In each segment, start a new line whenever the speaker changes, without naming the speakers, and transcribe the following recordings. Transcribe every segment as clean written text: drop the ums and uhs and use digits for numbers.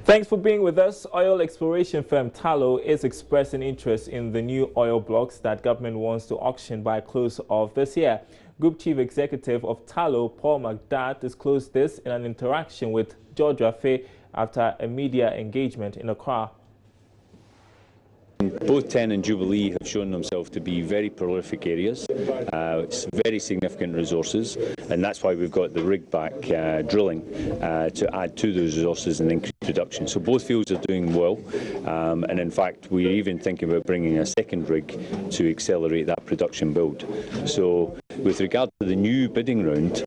Thanks for being with us. Oil exploration firm Tullow is expressing interest in the new oil blocks that government wants to auction by close of this year. Group Chief Executive of Tullow, Paul McDad, disclosed this in an interaction with George Rafe after a media engagement in Accra.
Both TEN and Jubilee have shown themselves to be very prolific areas, very significant resources, and that's why we've got the rig back drilling to add to those resources and increase production. So both fields are doing well, and in fact we're even thinking about bringing a second rig to accelerate that production build. So with regard to the new bidding round,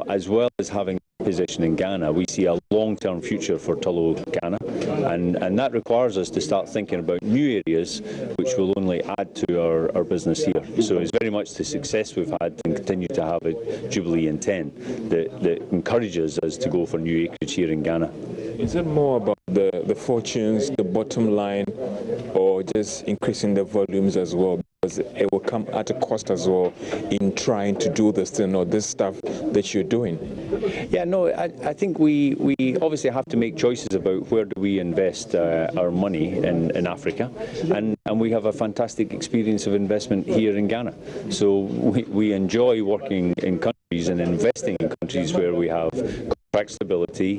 as well as having a position in Ghana, we see a long-term future for Tullow Ghana, and that requires us to start thinking about new areas which will only add to our business here. So it's very much the success we've had and continue to have at Jubilee and TEN that encourages us to go for new acreage here in Ghana.
Is it more about the fortunes, the bottom line, or just increasing the volumes as well? Because it will come at a cost as well in trying to do this thing or this stuff that you're doing.
Yeah, no, I think we obviously have to make choices about where do we invest our money in Africa, and we have a fantastic experience of investment here in Ghana. So we enjoy working in countries and investing in countries where we have contract stability,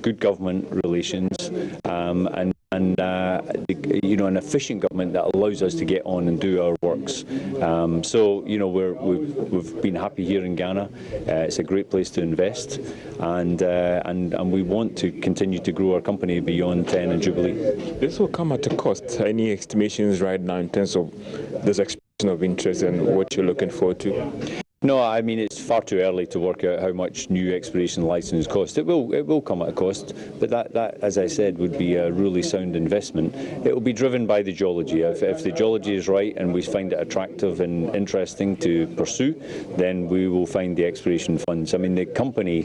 good government relations, and an efficient government that allows us to get on and do our works. So we've been happy here in Ghana. It's a great place to invest, and we want to continue to grow our company beyond TEN and Jubilee.
This will come at a cost. Any estimations right now in terms of this expression of interest and what you're looking forward to?
No, I mean, it's far too early to work out how much new exploration license cost. It will come at a cost, but that, as I said, would be a really sound investment. It will be driven by the geology. If the geology is right and we find it attractive and interesting to pursue, then we will find the exploration funds. I mean, the company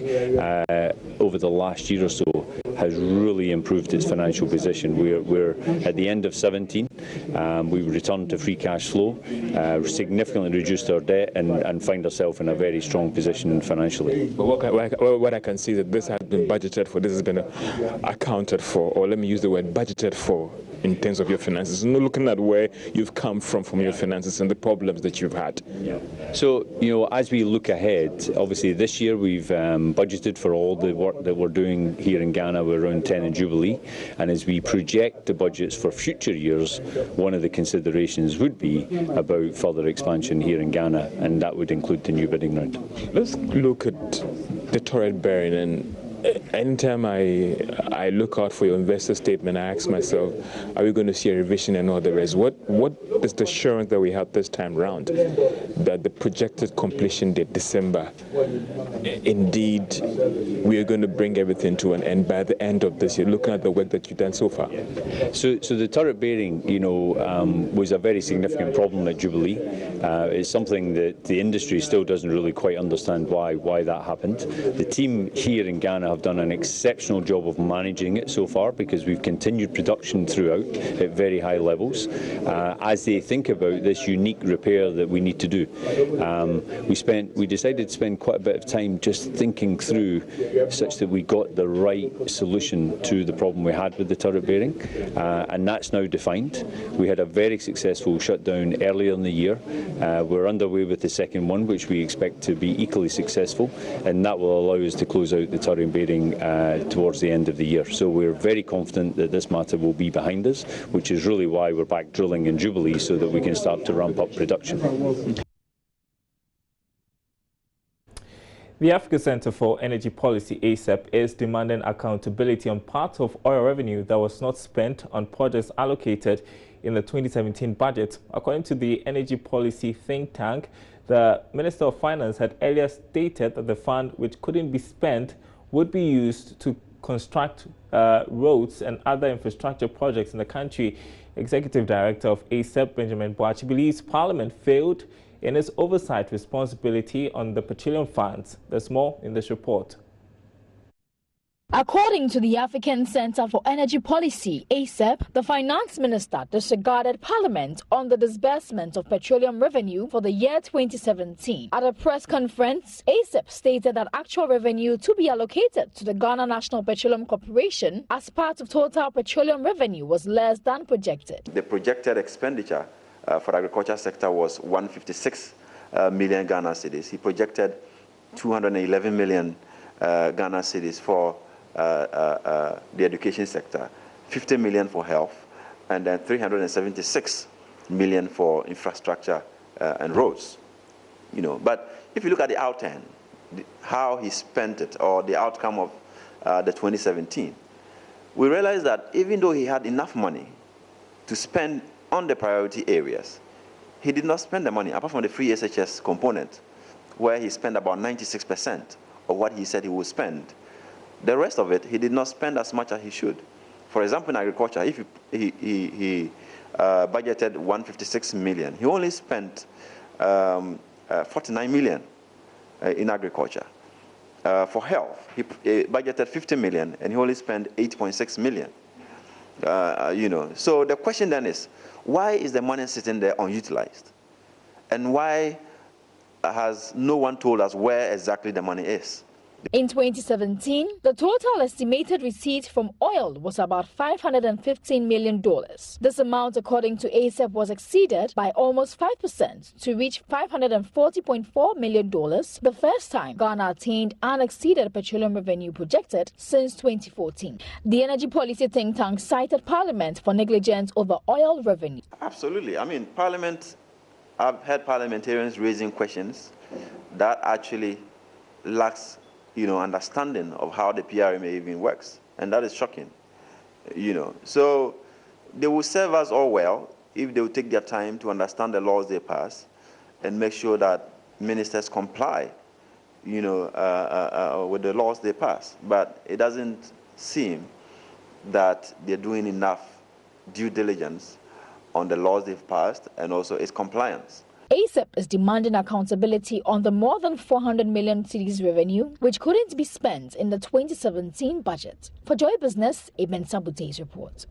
over the last year or so has really improved its financial position. We're at the end of 17. We've returned to free cash flow, significantly reduced our debt, and find ourselves in a very strong position financially.
But what I can see is that this has been budgeted for, this has been accounted for, or let me use the word budgeted for, in terms of your finances. No, looking at where you've come from your finances and the problems that you've had.
Yeah. So, as we look ahead, obviously this year we've budgeted for all the work that we're doing here in Ghana. We're around TEN and Jubilee, and as we project the budgets for future years, one of the considerations would be about further expansion here in Ghana, and that would include the new bidding round.
Let's look at the turret bearing, and anytime I look out for your investor statement, I ask myself, are we going to see a revision and all the rest? What is the assurance that we have this time round that the projected completion date, December, indeed we are going to bring everything to an end by the end of this year, looking at the work that you've done so far?
So the turret bearing, was a very significant problem at Jubilee. It's something that the industry still doesn't really quite understand why that happened. The team here in Ghana have done an exceptional job of managing it so far, because we've continued production throughout at very high levels as they think about this unique repair that we need to do. We decided to spend quite a bit of time just thinking through such that we got the right solution to the problem we had with the turret bearing, and that's now defined. We had a very successful shutdown earlier in the year. We're underway with the second one, which we expect to be equally successful, and that will allow us to close out the turret bearing towards the end of the year. So we're very confident that this matter will be behind us, which is really why we're back drilling in Jubilee, so that we can start to ramp up production.
The Africa Center for Energy Policy, ACEP, is demanding accountability on part of oil revenue that was not spent on projects allocated in the 2017 budget. According to the energy policy think tank, the Minister of Finance had earlier stated that the fund, which couldn't be spent, would be used to construct roads and other infrastructure projects in the country. Executive Director of ACEP, Benjamin Boachi, believes Parliament failed in its oversight responsibility on the petroleum funds. There's more in this report.
According to the African Center for Energy Policy, ASEP, the finance minister disregarded Parliament on the disbursement of petroleum revenue for the year 2017. At a press conference, ASEP stated that actual revenue to be allocated to the Ghana National Petroleum Corporation as part of total petroleum revenue was less than projected.
The projected expenditure for the agriculture sector was 156 million Ghana cedis. He projected 211 million Ghana cedis for the education sector, 50 million for health, and then 376 million for infrastructure and roads. But if you look at the outturn, how he spent it, or the outcome of the 2017, we realize that even though he had enough money to spend on the priority areas, he did not spend the money, apart from the free SHS component, where he spent about 96% of what he said he would spend. The rest of it, he did not spend as much as he should. For example, in agriculture, if he budgeted 156 million, he only spent 49 million in agriculture. For health, he budgeted 50 million, and he only spent 8.6 million. So the question then is, why is the money sitting there unutilized? And why has no one told us where exactly the money is?
In 2017, the total estimated receipt from oil was about $515 million. This amount, according to ASEP, was exceeded by almost 5% to reach $540.4 million, the first time Ghana attained and exceeded petroleum revenue projected since 2014. The energy policy think tank cited Parliament for negligence over oil revenue.
Absolutely. I mean, Parliament, I've heard parliamentarians raising questions that actually lacks understanding of how the PRMA even works, and that is shocking. So they will serve us all well if they will take their time to understand the laws they pass and make sure that ministers comply, with the laws they pass. But it doesn't seem that they're doing enough due diligence on the laws they've passed and also its compliance.
ASEP is demanding accountability on the more than 400 million cedis revenue, which couldn't be spent in the 2017 budget. For Joy Business, Eben Sabute's report.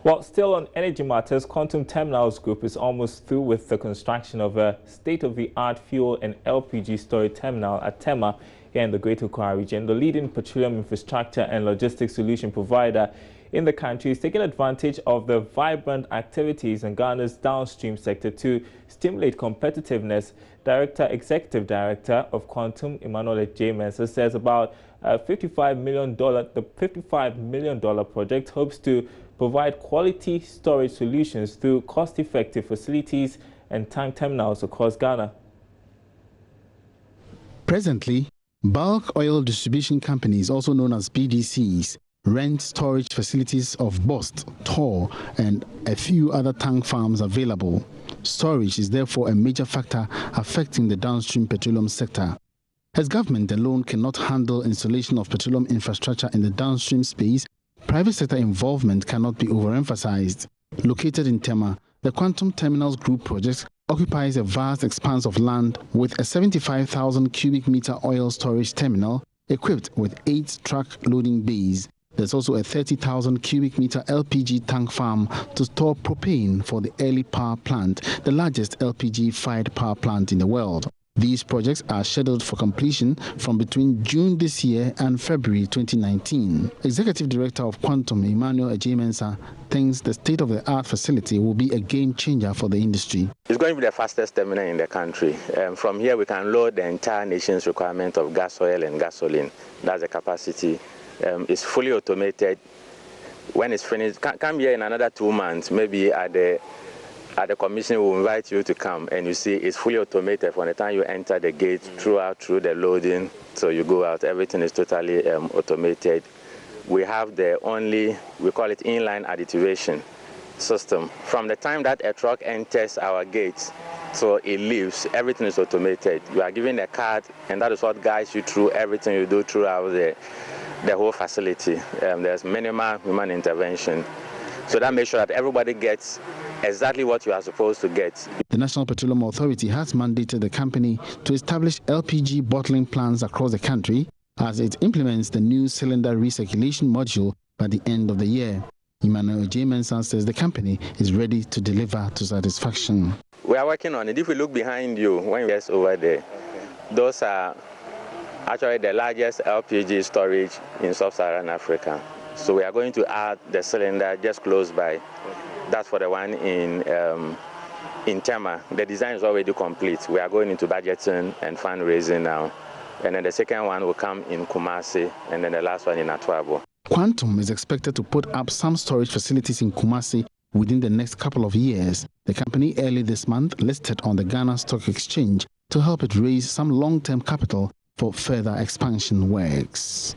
Well, still on energy matters, Quantum Terminals Group is almost through with the construction of a state-of-the-art fuel and LPG storage terminal at Tema here in the Greater Accra region. The leading petroleum infrastructure and logistics solution provider in the country is taking advantage of the vibrant activities in Ghana's downstream sector to stimulate competitiveness. Executive Director of Quantum, Emmanuel J. Mensah, says about the $55 million project hopes to provide quality storage solutions through cost-effective facilities and tank terminals across Ghana.
Presently, bulk oil distribution companies, also known as BDCs, rent storage facilities of Bost, Tor, and a few other tank farms available. Storage is therefore a major factor affecting the downstream petroleum sector. As government alone cannot handle installation of petroleum infrastructure in the downstream space, private sector involvement cannot be overemphasized. Located in Tema, the Quantum Terminals Group project occupies a vast expanse of land with a 75,000 cubic meter oil storage terminal equipped with 8 truck loading bays. There's also a 30,000 cubic meter LPG tank farm to store propane for the Early Power Plant, the largest LPG-fired power plant in the world. These projects are scheduled for completion from between June this year and February 2019. Executive Director of Quantum, Emmanuel J. Mensah, thinks the state-of-the-art facility will be a game-changer for the industry.
It's going to be the fastest terminal in the country. From here, we can load the entire nation's requirement of gas oil and gasoline. That's the capacity. It's fully automated. When it's finished, come here in another 2 months, maybe at the commission we'll invite you to come, and you see it's fully automated from the time you enter the gate through the loading, so you go out, everything is totally automated. We have the only, we call it inline additivation system. From the time that a truck enters our gates, so it leaves, everything is automated. You are given a card, and that is what guides you through everything you do throughout the whole facility. There's minimal human intervention. So that makes sure that everybody gets exactly what you are supposed to get.
The National Petroleum Authority has mandated the company to establish LPG bottling plants across the country, as it implements the new cylinder recirculation module by the end of the year. Emmanuel J. Mensah says the company is ready to deliver to satisfaction.
We are working on it. If we look behind you, when you get over there, those are actually the largest LPG storage in sub-Saharan Africa. So we are going to add the cylinder just close by. That's for the one in Tema. The design is already complete. We are going into budgeting and fundraising now. And then the second one will come in Kumasi, and then the last one in Atuabo.
Quantum is expected to put up some storage facilities in Kumasi within the next couple of years. The company early this month listed on the Ghana Stock Exchange to help it raise some long-term capital for further expansion works.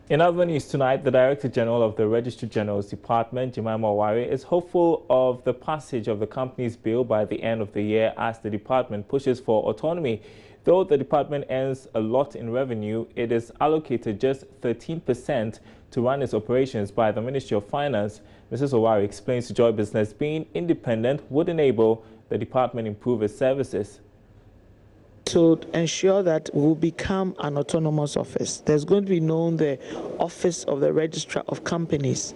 In other news tonight, the Director General of the Registrar General's Department, Jemima Oware, is hopeful of the passage of the company's bill by the end of the year as the department pushes for autonomy. Though the department earns a lot in revenue, it is allocated just 13% to run its operations by the Ministry of Finance. Mrs. Oware explains to Joy Business being independent would enable the department improve its services.
To ensure that we will become an autonomous office, there's going to be known the Office of the Registrar of Companies.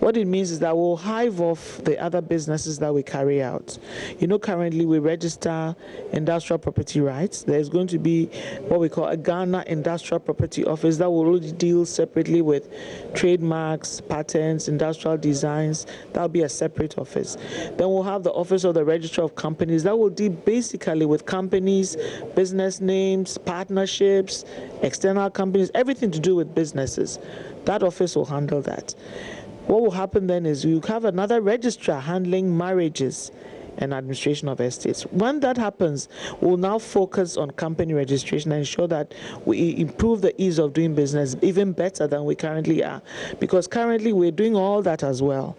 What it means is that we'll hive off the other businesses that we carry out. You know, currently we register industrial property rights. There's going to be what we call a Ghana Industrial Property Office that will only deal separately with trademarks, patents, industrial designs. That'll be a separate office. Then we'll have the Office of the Registrar of Companies that will deal basically with companies, business names, partnerships, external companies, everything to do with businesses. That office will handle that. What will happen then is you have another registrar handling marriages and administration of estates. When that happens, we'll now focus on company registration and ensure that we improve the ease of doing business even better than we currently are. Because currently we're doing all that as well.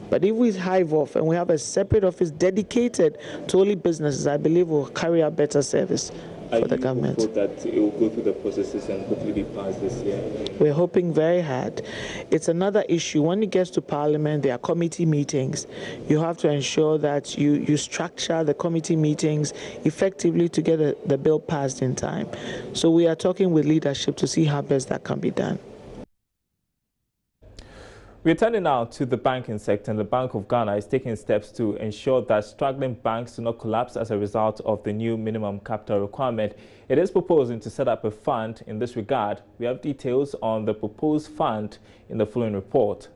But if we hive off and we have a separate office dedicated to only businesses, I believe we'll carry out better service for the government.
That it will go through the processes and hopefully be passed this year?
We're hoping very hard. It's another issue. When it gets to Parliament, there are committee meetings. You have to ensure that you structure the committee meetings effectively to get the bill passed in time. So we are talking with leadership to see how best that can be done.
We're turning now to the banking sector, and the Bank of Ghana is taking steps to ensure that struggling banks do not collapse as a result of the new minimum capital requirement. It is proposing to set up a fund in this regard. We have details on the proposed fund in the following report.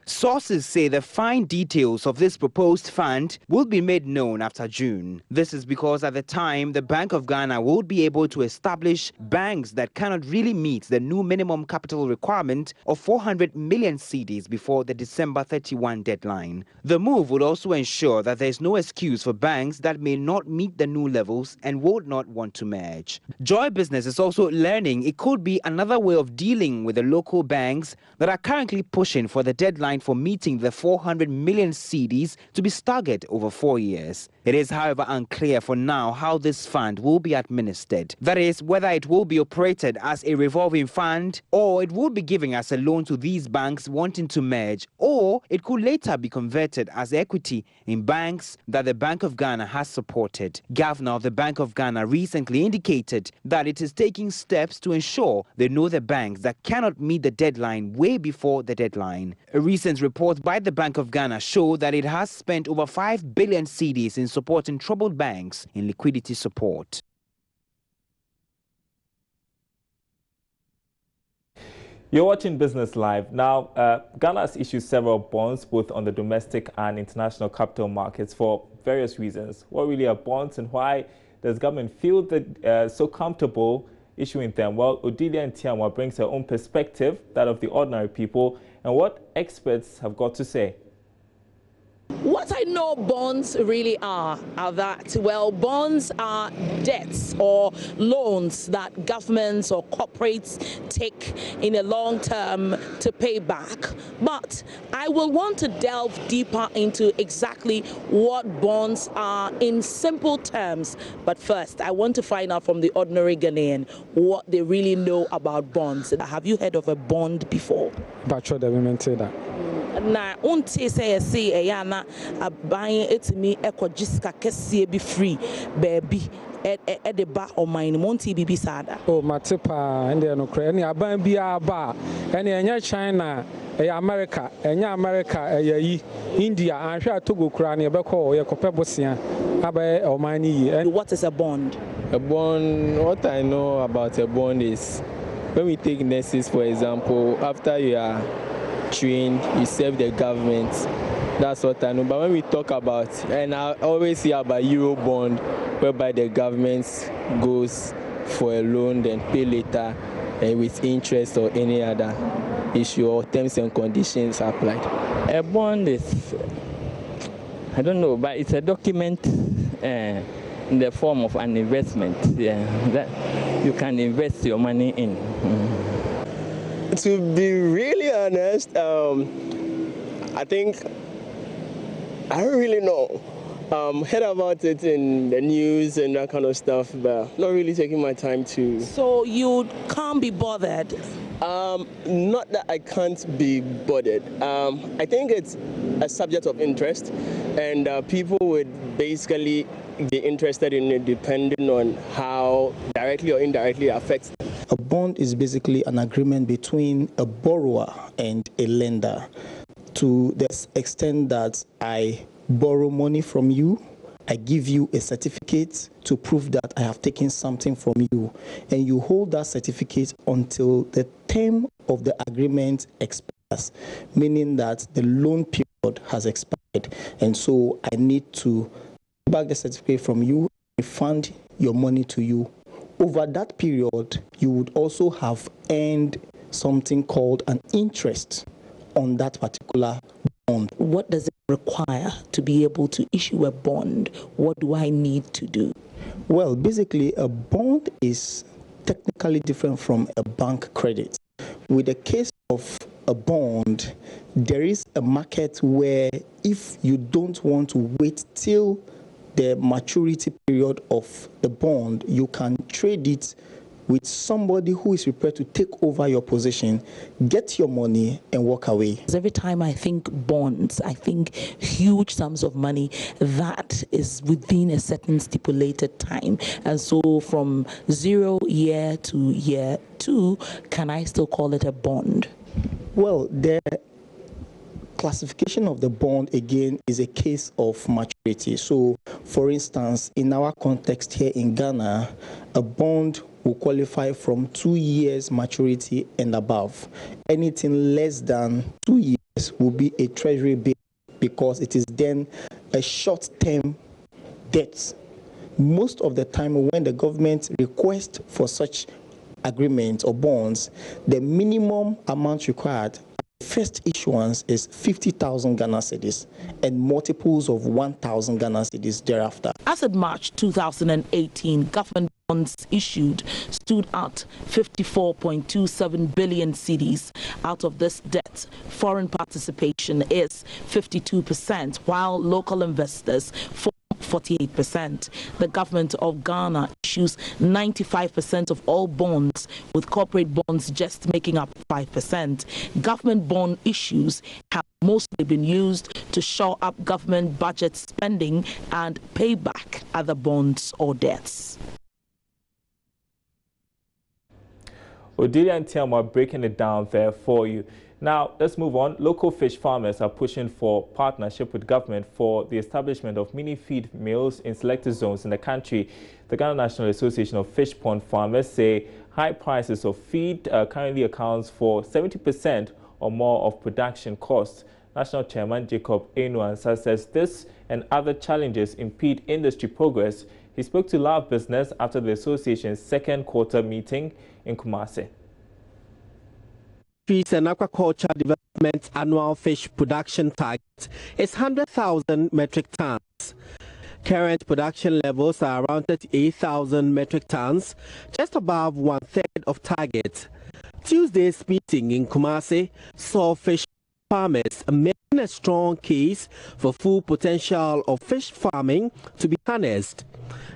Sources say the fine details of this proposed fund will be made known after June. This is because at the time, the Bank of Ghana will be able to establish banks that cannot really meet the new minimum capital requirement of 400 million cedis before the December 31 deadline. The move would also ensure that there is no excuse for banks that may not meet the new levels and would not want to merge. Joy Business is also learning it could be another way of dealing with the local banks that are currently pushing for the deadline for meeting the 400 million cedis to be staggered over 4 years. It is, however, unclear for now how this fund will be administered. That is, whether it will be operated as a revolving fund or it will be giving as a loan to these banks wanting to merge, or it could later be converted as equity in banks that the Bank of Ghana has supported. Governor of the Bank of Ghana recently indicated that it is taking steps to ensure they know the banks that cannot meet the deadline way before the deadline. A recent report by the Bank of Ghana showed that it has spent over 5 billion cedis in supporting troubled banks in liquidity support.
You're watching Business Live. Now, Ghana has issued several bonds both on the domestic and international capital markets for various reasons. What really are bonds and why does government feel that so comfortable issuing them? Well, Odilia Ntiamwa brings her own perspective, that of the ordinary people, and what experts have got to say.
What I know bonds really are that, well, bonds are debts or loans that governments or corporates take in a long term to pay back. But I will want to delve deeper into exactly what bonds are in simple terms. But first, I want to find out from the ordinary Ghanaian what they really know about bonds. Have you heard of a bond before?
But sure, the women say that.
na unti say na aban etimi ekogista kese be free baby at the back of my Monty BB Sada.
Oh, Matipa, and the Ukraine, Aban Bia Ba, and the China, America, and America, India, and sure to go Krani, Bako, Yakopebosia, Abe or Mani. And
what is a bond?
A bond, what I know about a bond is when we take nurses, for example, after you are trained, you serve the government. That's what I know. But when we talk about, and I always hear about Euro bond, whereby the government goes for a loan, then pay later with interest or any other issue or terms and conditions applied.
A bond is, I don't know, but it's a document in the form of an investment that you can invest your money in.
To be really honest, I think I don't really know. Heard about it in the news and that kind of stuff, but not really taking my time to.
So you can't be bothered?
Not that I can't be bothered. I think it's a subject of interest, and people would basically be interested in it depending on how directly or indirectly it affects them.
A bond is basically an agreement between a borrower and a lender, to the extent that I borrow money from you, I give you a certificate to prove that I have taken something from you, and you hold that certificate until the term of the agreement expires, meaning that the loan period has expired, and so I need to back the certificate from you, refund your money to you. Over that period, you would also have earned something called an interest on that particular bond.
What does it require to be able to issue a bond? What do I need to do?
Well, basically, a bond is technically different from a bank credit. With the case of a bond, there is a market where if you don't want to wait till the maturity period of the bond, you can trade it with somebody who is prepared to take over your position, get your money, and walk away.
Every time I think bonds, I think huge sums of money that is within a certain stipulated time. And so from 0 year to year 2, can I still call it a bond?
Well, the classification of the bond, again, is a case of maturity. So, for instance, in our context here in Ghana, a bond will qualify from 2 years maturity and above. Anything less than 2 years will be a treasury bill, because it is then a short-term debt. Most of the time when the government requests for such agreements or bonds, the minimum amount required first issuance is 50,000 Ghana cedis and multiples of 1,000 Ghana cedis thereafter.
As of March 2018, government bonds issued stood at 54.27 billion cedis. Out of this debt, foreign participation is 52%, while local investors 48%. The government of Ghana issues 95% of all bonds, with corporate bonds just making up 5%. Government bond issues have mostly been used to shore up government budget spending and pay back other bonds or debts.
Odilia and Tiam are breaking it down there for you. Now, let's move on. Local fish farmers are pushing for partnership with government for the establishment of mini feed mills in selected zones in the country. The Ghana National Association of Fish Pond Farmers say high prices of feed currently accounts for 70% or more of production costs. National Chairman Jacob Enuansa says this and other challenges impede industry progress. He spoke to Live Business after the association's second quarter meeting in Kumasi.
Fisheries and Aquaculture Development annual fish production target is 100,000 metric tons. Current production levels are around 38,000 metric tons, just above 1/3 of target. Tuesday's meeting in Kumasi saw fish farmers making a strong case for full potential of fish farming to be harnessed.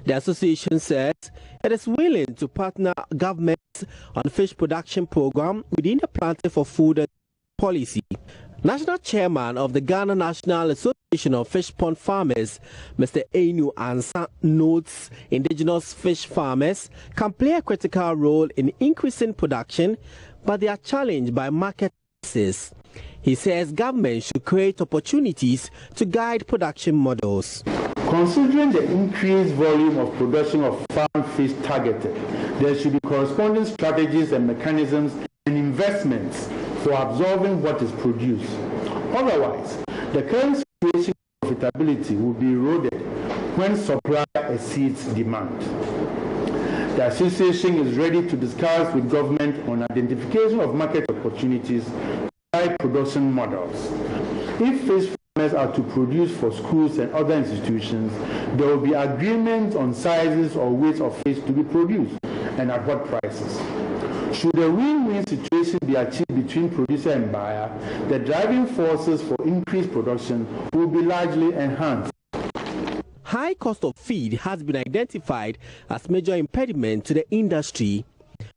The association says it is willing to partner governments on fish production program within the Planting for Food policy. National Chairman of the Ghana National Association of Fish Pond Farmers, Mr. Ainu Ansa, notes indigenous fish farmers can play a critical role in increasing production, but they are challenged by market forces. He says government should create opportunities to guide production models.
Considering the increased volume of production of farm fish targeted, there should be corresponding strategies and mechanisms and investments for absorbing what is produced. Otherwise, the current situation of profitability will be eroded when supply exceeds demand. The association is ready to discuss with government on identification of market opportunities by production models. If fish farmers are to produce for schools and other institutions, there will be agreement on sizes or weights of fish to be produced and at what prices. Should a win-win situation be achieved between producer and buyer, the driving forces for increased production will be largely enhanced.
High cost of feed has been identified as major impediment to the industry.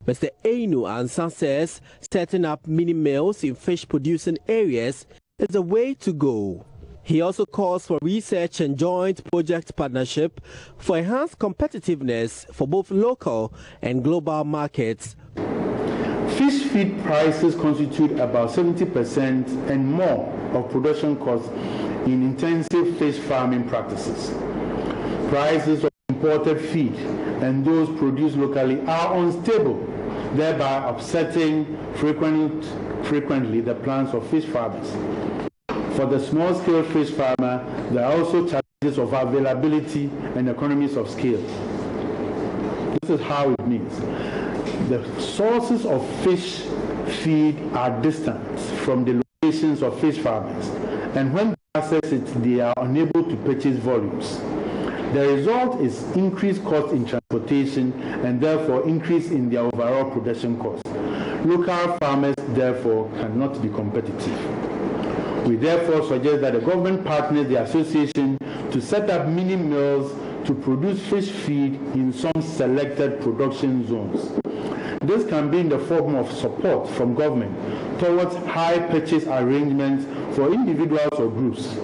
Mr. Ainu Ansan says setting up mini mills in fish-producing areas is the way to go. He also calls for research and joint project partnership for enhanced competitiveness for both local and global markets.
Fish feed prices constitute about 70% and more of production costs in intensive fish farming practices. Prices of imported feed and those produced locally are unstable, thereby upsetting frequently the plans of fish farmers. For the small-scale fish farmer, there are also challenges of availability and economies of scale. This is how it means. The sources of fish feed are distant from the locations of fish farmers, and when they access it, they are unable to purchase volumes. The result is increased cost in transportation and therefore increase in their overall production cost. Local farmers therefore cannot be competitive. We therefore suggest that the government partners the association to set up mini mills to produce fish feed in some selected production zones. This can be in the form of support from government towards high purchase arrangements for individuals or groups.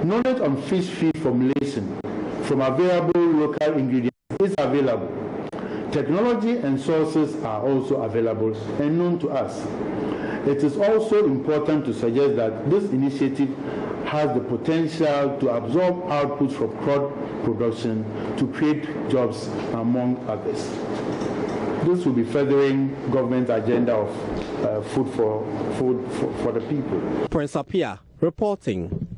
Knowledge on fish feed formulation from available local ingredients is available. Technology and sources are also available and known to us. It is also important to suggest that this initiative has the potential to absorb outputs from crop production to create jobs, among others. This will be furthering government's agenda of food for the people.
Prince Apia reporting.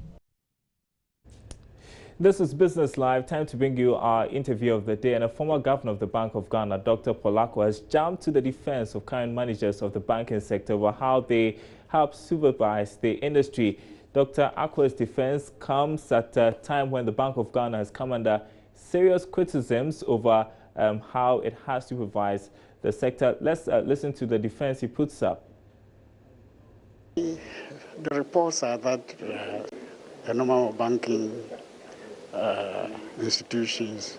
This is Business Live. Time to bring you our interview of the day. And a former governor of the Bank of Ghana, Dr. Polako, has jumped to the defense of current managers of the banking sector over how they help supervise the industry. Dr. Akwa's defense comes at a time when the Bank of Ghana has come under serious criticisms over how it has supervised the sector. Let's listen to the defense he puts up.
The reports are that a number of banking institutions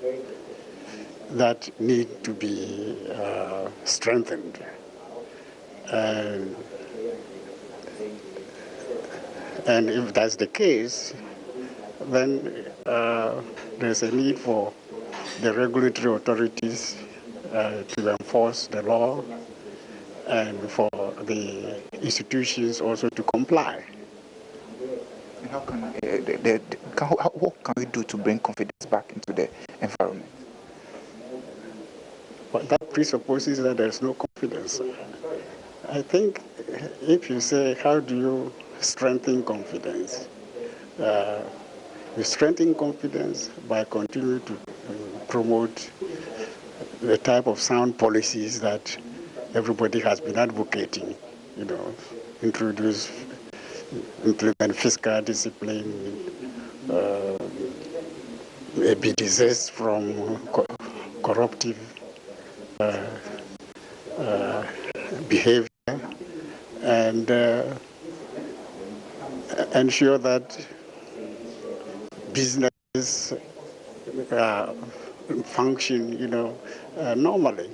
that need to be strengthened. And if that's the case, then there's a need for the regulatory authorities to enforce the law and for the institutions also to comply.
How can what can we do to bring confidence back into the environment?
Well, that presupposes that there's no confidence. I think if you say, how do you strengthen confidence? You strengthen confidence by continuing to promote the type of sound policies that everybody has been advocating, implement fiscal discipline, be desist from corruptive behavior, and ensure that businesses function, normally.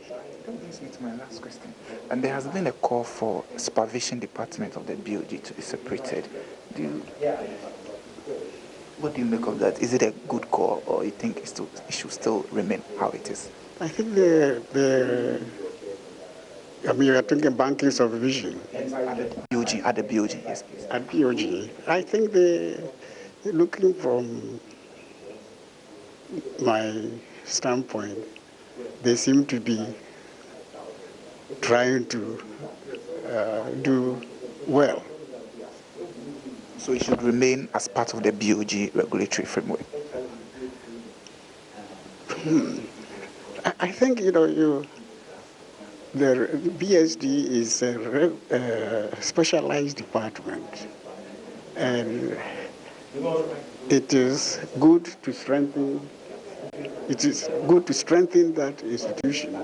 That brings me to my last question. And there has been a call for supervision department of the BOG to be separated. What do you make of that? Is it a good call, or you think it should still remain how it is?
I think you are thinking banking supervision.
Yes, at the BOG, yes, please.
At BOG, I think looking from my standpoint, they seem to be trying to do well.
So it should remain as part of the BOG regulatory framework?
I think, the BSD is a specialized department, and it is good to strengthen that institution.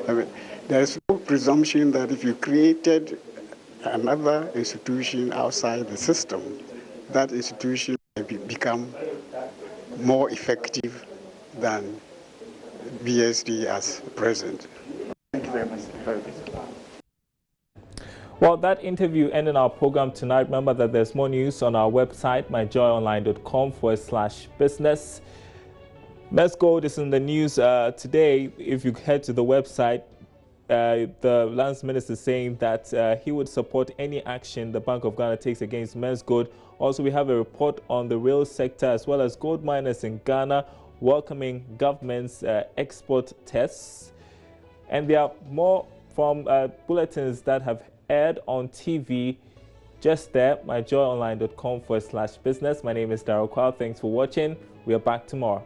I mean, there is no presumption that if you created another institution outside the system, that institution may become more effective than BSD as present.
Thank you very much.
Well, that interview ended our program tonight. Remember that there's more news on our website, myjoyonline.com/business. Mezz Gold is in the news today. If you head to the website, the Lands Minister is saying that he would support any action the Bank of Ghana takes against Mezz Gold. Also, we have a report on the rail sector as well as gold miners in Ghana welcoming government's export tests. And there are more from bulletins that have aired on TV just there, myjoyonline.com/business. My name is Darryl Kwao. Thanks for watching. We are back tomorrow.